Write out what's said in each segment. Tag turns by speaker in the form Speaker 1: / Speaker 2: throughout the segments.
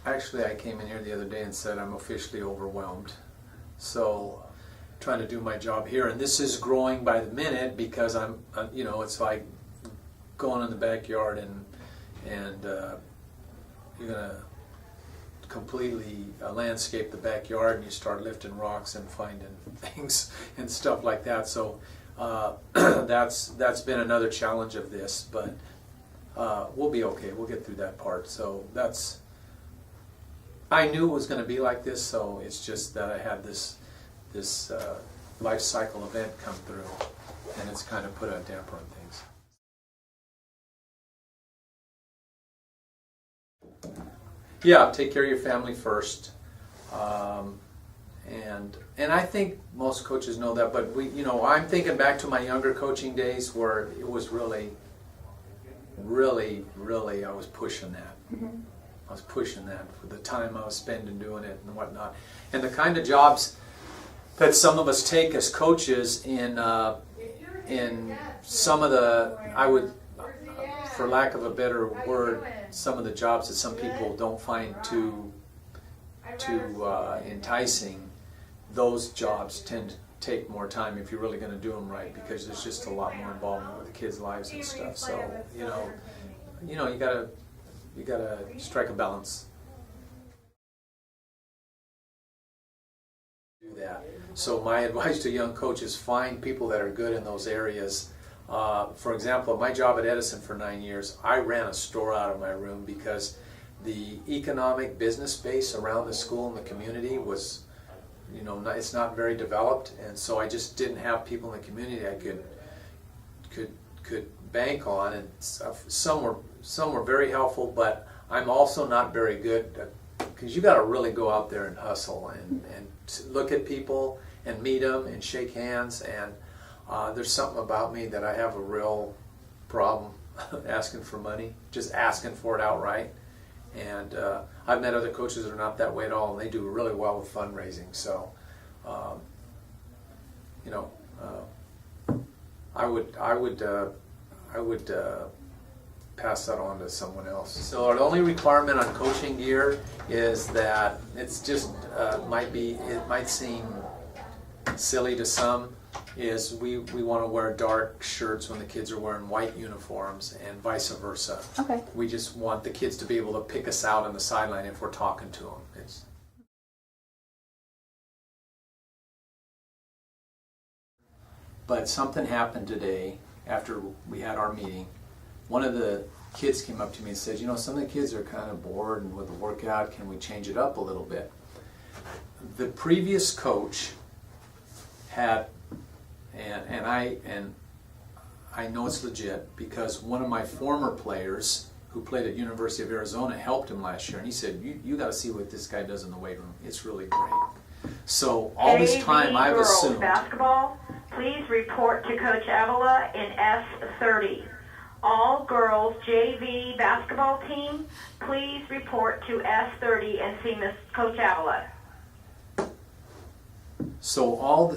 Speaker 1: Actually, I came in here the other day and said I'm officially overwhelmed. So, trying to do my job here, and this is growing by the minute because it's like going in the backyard and you're gonna completely landscape the backyard, and you start lifting rocks and finding things and stuff like that. So that's been another challenge of this, but we'll be okay. We'll get through that part. So I knew it was going to be like this. So it's just that I had this life cycle event come through, and it's kind of put a damper on things. Yeah, take care of your family first, and I think most coaches know that. But I'm thinking back to my younger coaching days where it was really, I was pushing that. Mm-hmm. I was pushing that for the time I was spending doing it and whatnot, and the kind of jobs that some of us take as coaches in some of the, for lack of a better word, some of the jobs that some people don't find too enticing, those jobs tend to take more time if you're really going to do them right, because there's just a lot more involvement with the kids' lives and stuff. So you gotta strike a balance. Do that. So my advice to young coaches: find people that are good in those areas. For example, my job at Edison for 9 years, I ran a store out of my room because the economic business base around the school and the community was, it's not very developed, and so I just didn't have people in the community I could bank on, and some were very helpful, but I'm also not very good, because you got to really go out there and hustle and look at people and meet them and shake hands, and there's something about me that I have a real problem asking for money, just asking for it outright. And I've met other coaches that are not that way at all, and they do really well with fundraising. So, I would pass that on to someone else. So the only requirement on coaching gear is that it's just it might seem silly to some, is we want to wear dark shirts when the kids are wearing white uniforms, and vice versa.
Speaker 2: Okay.
Speaker 1: We just want the kids to be able to pick us out on the sideline if we're talking to them. But something happened today after we had our meeting. One of the kids came up to me and said, some of the kids are kind of bored and with the workout, can we change it up a little bit? The previous coach had, and I know it's legit, because one of my former players who played at University of Arizona helped him last year, and he said, you got to see what this guy does in the weight room. It's really great. So all this time I've assumed.
Speaker 3: Basketball, please report to Coach Avila in S30. All girls JV basketball team, please report to S30 and see Miss Coach Avila.
Speaker 1: So all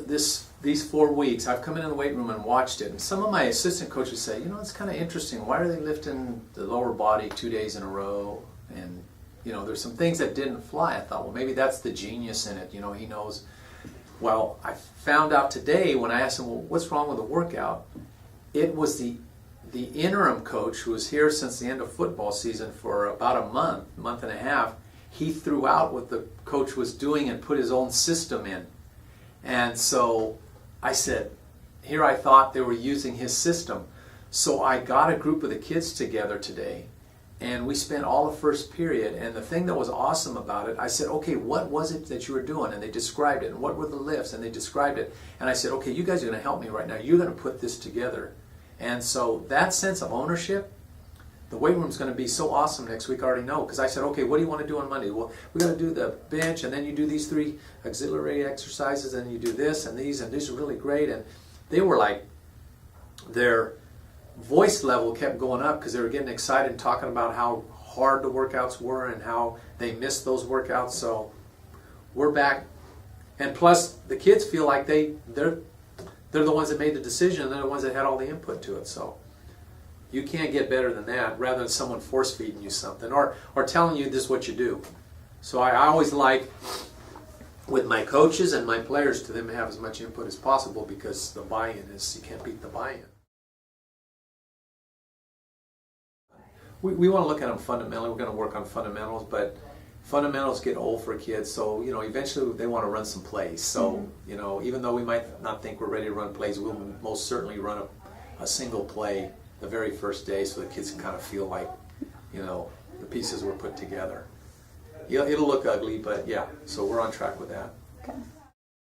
Speaker 1: these 4 weeks, I've come into the weight room and watched it, and some of my assistant coaches say, it's kind of interesting. Why are they lifting the lower body 2 days in a row? And there's some things that didn't fly. I thought, well, maybe that's the genius in it. He knows. Well, I found out today when I asked him, well, what's wrong with the workout? It was the interim coach who was here since the end of football season for about a month and a half. He threw out what the coach was doing and put his own system in. And so I said, here I thought they were using his system. So I got a group of the kids together today, and we spent all the first period. And the thing that was awesome about it, I said, okay, what was it that you were doing? And they described it. And what were the lifts? And they described it. And I said, okay, you guys are going to help me right now. You're going to put this together. And so that sense of ownership, the weight room's going to be so awesome next week, I already know. Because I said, okay, what do you want to do on Monday? Well, we got to do the bench, and then you do these 3 auxiliary exercises, and you do this, and these are really great. And they were like, their voice level kept going up because they were getting excited and talking about how hard the workouts were and how they missed those workouts. So we're back. And plus, the kids feel like they're the ones that made the decision, and they're the ones that had all the input to it. So you can't get better than that, rather than someone force-feeding you something or telling you this is what you do. So I always like, with my coaches and my players, to them have as much input as possible, because the buy-in is, you can't beat the buy-in. We want to look at them fundamentally. We're going to work on fundamentals, but fundamentals get old for kids, so eventually they want to run some plays. So even though we might not think we're ready to run plays, we'll most certainly run a single play the very first day, so the kids can kind of feel like the pieces were put together. It'll look ugly, but yeah. So we're on track with that.
Speaker 2: Okay.